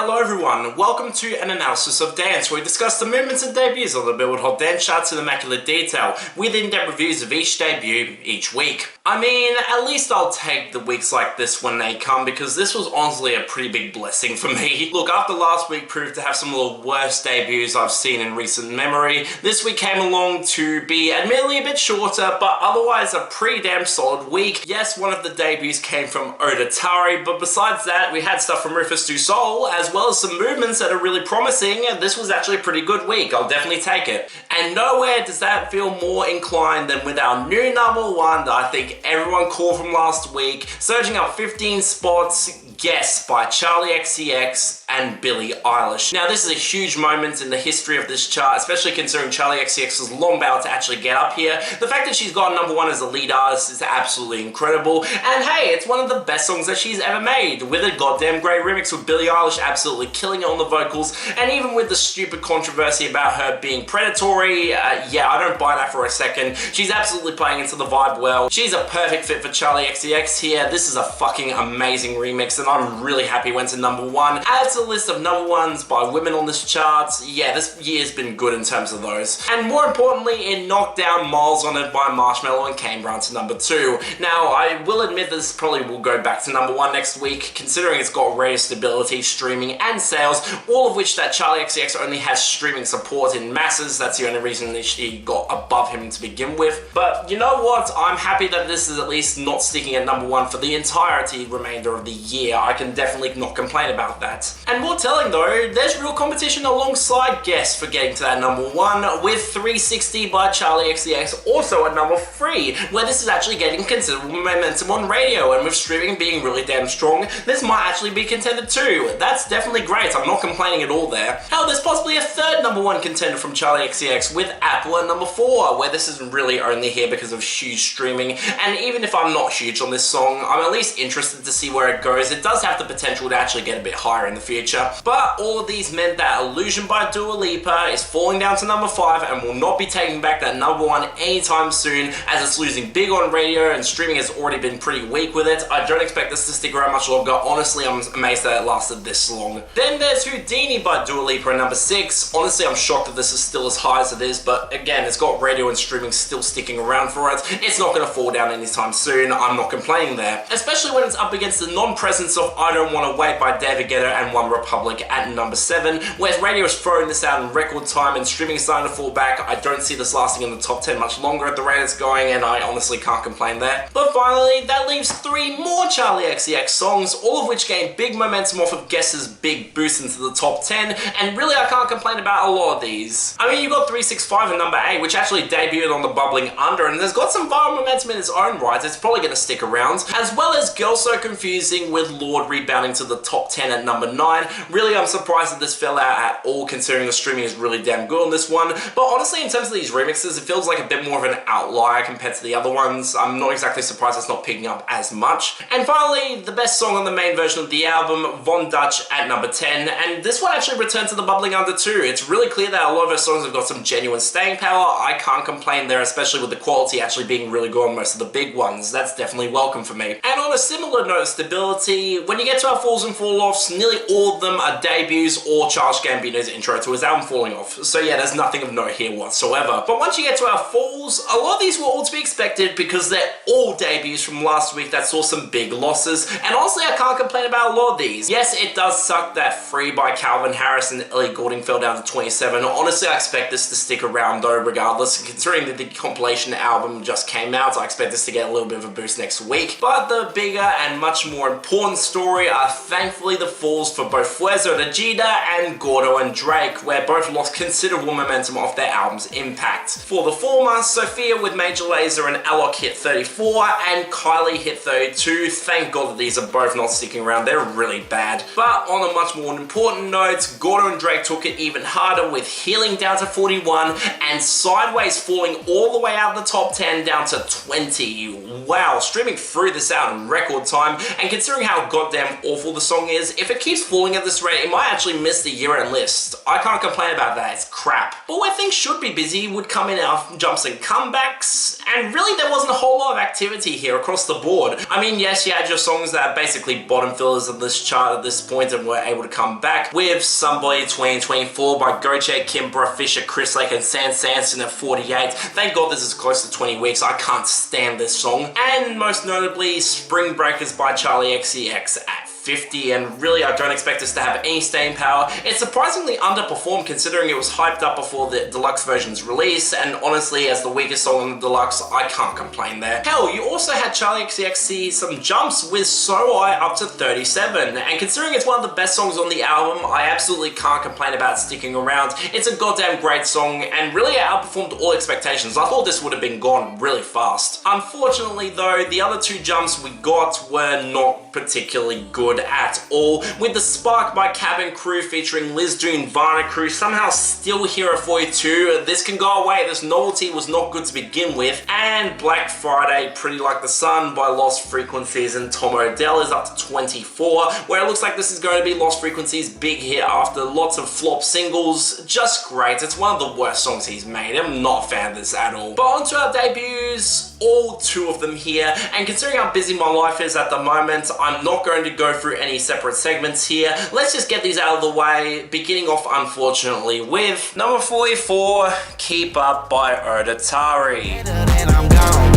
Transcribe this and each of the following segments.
hello everyone, welcome to an analysis of dance where we discuss the movements and debuts on the Billboard Hot Dance charts in immaculate detail with in-depth reviews of each debut each week. I mean, at least I'll take the weeks like this when they come because this was honestly a pretty big blessing for me. Look, after last week proved to have some of the worst debuts I've seen in recent memory, this week came along to be admittedly a bit shorter but otherwise a pretty damn solid week. Yes, one of the debuts came from Odetari, but besides that we had stuff from RUFUS Du Sol as well as some movements that are really promising. This was actually a pretty good week, I'll definitely take it. And nowhere does that feel more inclined than with our new number one that I think everyone called from last week, surging up 15 spots, Guess by Charli XCX and Billie Eilish. Now this is a huge moment in the history of this chart, especially considering Charli XCX was long battle to actually get up here. The fact that she's got number one as a lead artist is absolutely incredible, and hey, it's one of the best songs that she's ever made, with a goddamn great remix with Billie Eilish absolutely killing it on the vocals, and even with the stupid controversy about her being predatory, yeah, I don't buy that for a second. She's absolutely playing into the vibe well. She's a perfect fit for Charli XCX here. This is a fucking amazing remix, and I'm really happy it went to number one. Add to the list of number ones by women on this chart. Yeah, this year's been good in terms of those. And more importantly, it knocked down Miles on It by Marshmello and came round to number two. Now, I will admit this probably will go back to number one next week, considering it's got radio stability, streaming, and sales, all of which that Charli XCX only has streaming support in masses. That's the only reason that she got above him to begin with. But you know what? I'm happy that this is at least not sticking at number one for the entirety remainder of the year. I can definitely not complain about that. And more telling though, there's real competition alongside Guess for getting to that number one, with 360 by Charli XCX also at number three, where this is actually getting considerable momentum on radio, and with streaming being really damn strong, this might actually be contender too. That's definitely great, I'm not complaining at all there. Hell, there's possibly a third number one contender from Charli XCX with Apple at number four, where this is really only here because of huge streaming, and even if I'm not huge on this song, I'm at least interested to see where it goes. It does have the potential to actually get a bit higher in the future. But all of these meant that Illusion by Dua Lipa is falling down to number five and will not be taking back that number one anytime soon, as it's losing big on radio and streaming has already been pretty weak with it. I don't expect this to stick around much longer. Honestly, I'm amazed that it lasted this long. Then there's Houdini by Dua Lipa at number six. Honestly, I'm shocked that this is still as high as it is, but again, it's got radio and streaming still sticking around for it. It's not going to fall down anytime soon. I'm not complaining there, especially when it's up against the non-presence of I Don't Want to Wait by David Guetta and One Republic at number seven, whereas radio is throwing this out in record time and streaming is starting to fall back. I don't see this lasting in the top 10 much longer at the rate it's going, and I honestly can't complain there. But finally, that leaves three more Charli XCX songs, all of which gained big momentum off of Guess's big boost into the top 10, and really I can't complain about a lot of these. I mean, you got 365 at number 8, which actually debuted on the Bubbling Under, and has got some viral momentum in its own right. It's probably going to stick around, as well as Girl So Confusing with Lord rebounding to the top 10 at number 9. Really, I'm surprised that this fell out at all, considering the streaming is really damn good on this one. But honestly, in terms of these remixes, it feels like a bit more of an outlier compared to the other ones. I'm not exactly surprised it's not picking up as much. And finally, the best song on the main version of the album, Von Dutch at number 10. And this one actually returned to the Bubbling Under too. It's really clear that a lot of her songs have got some genuine staying power. I can't complain there, especially with the quality actually being really good on most of the big ones. That's definitely welcome for me. And on a similar note of stability, when you get to our falls and fall-offs, nearly all of them are debuts or Charles Gambino's intro to his album Falling Off. So yeah, there's nothing of note here whatsoever. But once you get to our falls, a lot of these were all to be expected because they're all debuts from last week that saw some big losses. And honestly, I can't complain about a lot of these. Yes, it does suck that Free by Calvin Harris and Ellie Goulding fell down to 27. Honestly, I expect this to stick around though regardless. Considering that the compilation album just came out, I expect this to get a little bit of a boost next week. But the bigger and much more important story are thankfully the falls for both Fuerza and Ajida and Gordo and Drake, where both lost considerable momentum off their album's impact. For the former, Sophia with Major Lazer and Alok hit 34 and Kylie hit 32. Thank God that these are both not sticking around, they're really bad. But on a much more important note, Gordo and Drake took it even harder with Healing down to 41 and Sideways falling all the way out of the top 10 down to 20. Wow, streaming through this out in record time, and considering how goddamn awful the song is, if it keeps falling at this rate, it might actually miss the year-end list. I can't complain about that, it's crap. But where things should be busy would come in our jumps and comebacks, and really there wasn't a whole lot of activity here across the board. I mean, yes, you had your songs that are basically bottom fillers of this chart at this point and were able to come back with Somebody 2024 by Goche, Kimbra, Fisher, Chris Lake, and Sam Sanson at 48. Thank God this is close to 20 weeks. I can't stand this song. And most notably, Spring Breakers by Charli XCX at 50, and really I don't expect this to have any staying power. It surprisingly underperformed considering it was hyped up before the deluxe version's release, and honestly, as the weakest song on the deluxe, I can't complain there. Hell, you also had Charli XCX see some jumps with So I up to 37, and considering it's one of the best songs on the album, I absolutely can't complain about sticking around. It's a goddamn great song, and really it outperformed all expectations. I thought this would have been gone really fast. Unfortunately though, the other two jumps we got were not particularly good at all, with The Spark by Cabin Crew featuring Liz Doon, Varna Crew somehow still here at 42. This can go away, this novelty was not good to begin with, and Black Friday, Pretty Like the Sun by Lost Frequencies and Tom Odell is up to 24, where it looks like this is going to be Lost Frequencies' big hit after lots of flop singles. Just great, it's one of the worst songs he's made. I'm not a fan of this at all. But on to our debuts, all two of them here, and considering how busy my life is at the moment, I'm not going to go through any separate segments here. Let's just get these out of the way, beginning off unfortunately with number 44, Keep Up by Odetari. And I'm gone.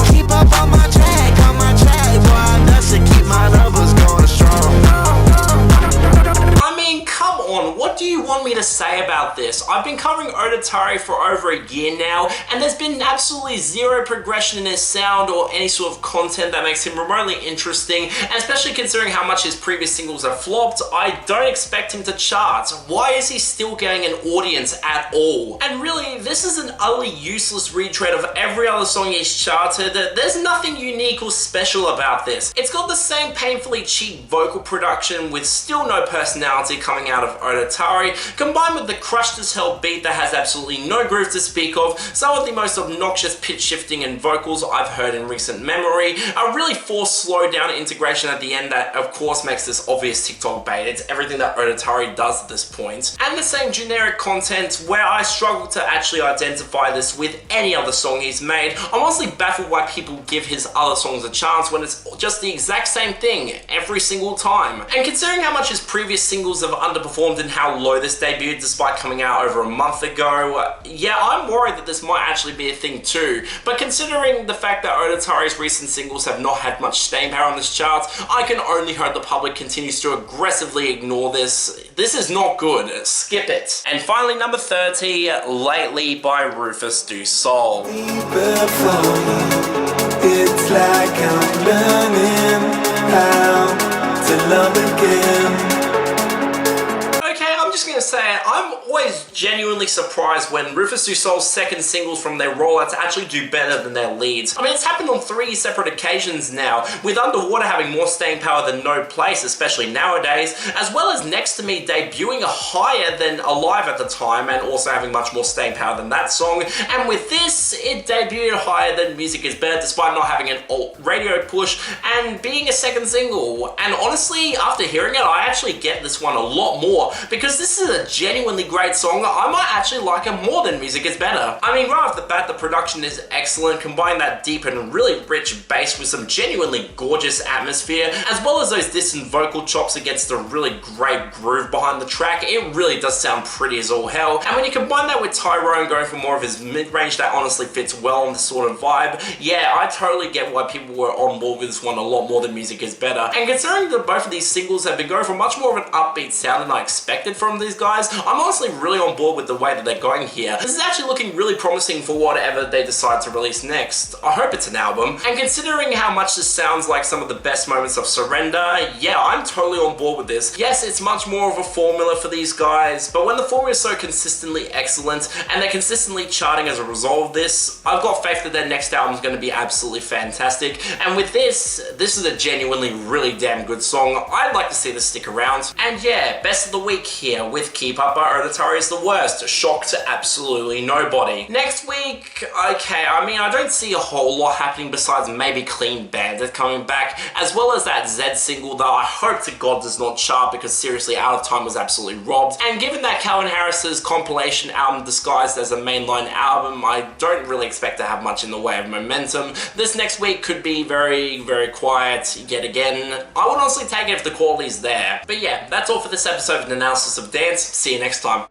Keep up on my track, boy, I love to keep my lovers going strong. I mean, come on, what do you want me to say about this? I've been covering Odetari for over a year now, and there's been absolutely zero progression in his sound or any sort of content that makes him remotely interesting, and especially considering how much his previous singles have flopped, I don't expect him to chart. Why is he still getting an audience at all? And really, this is an utterly useless retread of every other song he's charted. There's nothing unique or special about this. It's got the same painfully cheap vocal production with still no personality coming out of Odetari, combined with the crushed as hell beat that has absolutely no groove to speak of, some of the most obnoxious pitch shifting and vocals I've heard in recent memory, a really forced slow down integration at the end that of course makes this obvious TikTok bait. It's everything that Odetari does at this point. And the same generic content where I struggle to actually identify this with any other song he's made. I'm honestly baffled why people give his other songs a chance when it's just the exact same thing every single time. And considering how much his previous singles have underperformed and how low this debuted despite coming out over a month ago, yeah, I'm worried that this might actually be a thing too. But considering the fact that Odetari's recent singles have not had much staying power on this chart, I can only hope the public continues to aggressively ignore this. This is not good. Skip it. And finally, number 30, Lately by Rufus Du Sol. It's like I'm learning how to love again. I'm just gonna say, I'm always genuinely surprised when Rufus Du Sol's second singles from their rollouts actually do better than their leads. I mean, it's happened on 3 separate occasions now, with Underwater having more staying power than No Place, especially nowadays, as well as Next to Me debuting higher than Alive at the time, and also having much more staying power than that song. And with this, it debuted higher than Music Is Better, despite not having an alt radio push, and being a second single. And honestly, after hearing it, I actually get this one a lot more, because this is a genuinely great song. I might actually like it more than Music Is Better. I mean, right off the bat, the production is excellent. Combine that deep and really rich bass with some genuinely gorgeous atmosphere, as well as those distant vocal chops against a really great groove behind the track. It really does sound pretty as all hell. And when you combine that with Tyrone going for more of his mid-range, that honestly fits well on this sort of vibe. Yeah, I totally get why people were on board with this one a lot more than Music Is Better. And considering that both of these singles have been going for much more of an upbeat sound than I expected from these guys, I'm honestly really on board with the way that they're going here. This is actually looking really promising for whatever they decide to release next. I hope it's an album. And considering how much this sounds like some of the best moments of Surrender, yeah, I'm totally on board with this. Yes, it's much more of a formula for these guys, but when the formula is so consistently excellent and they're consistently charting as a result of this, I've got faith that their next album is going to be absolutely fantastic. And with this is a genuinely really damn good song. I'd like to see this stick around. And yeah, best of the week here with Keep Up by Odetari. is the worst? Shock to absolutely nobody. Next week, okay, I mean, I don't see a whole lot happening besides maybe Clean Bandit coming back, as well as that Z single that I hope to God does not chart, because seriously, Out of Time was absolutely robbed. And given that Calvin Harris's compilation album disguised as a mainline album, I don't really expect to have much in the way of momentum. This next week could be very, very quiet yet again. I would honestly take it if the quality's there. But yeah, that's all for this episode of an analysis of dance. See you next time.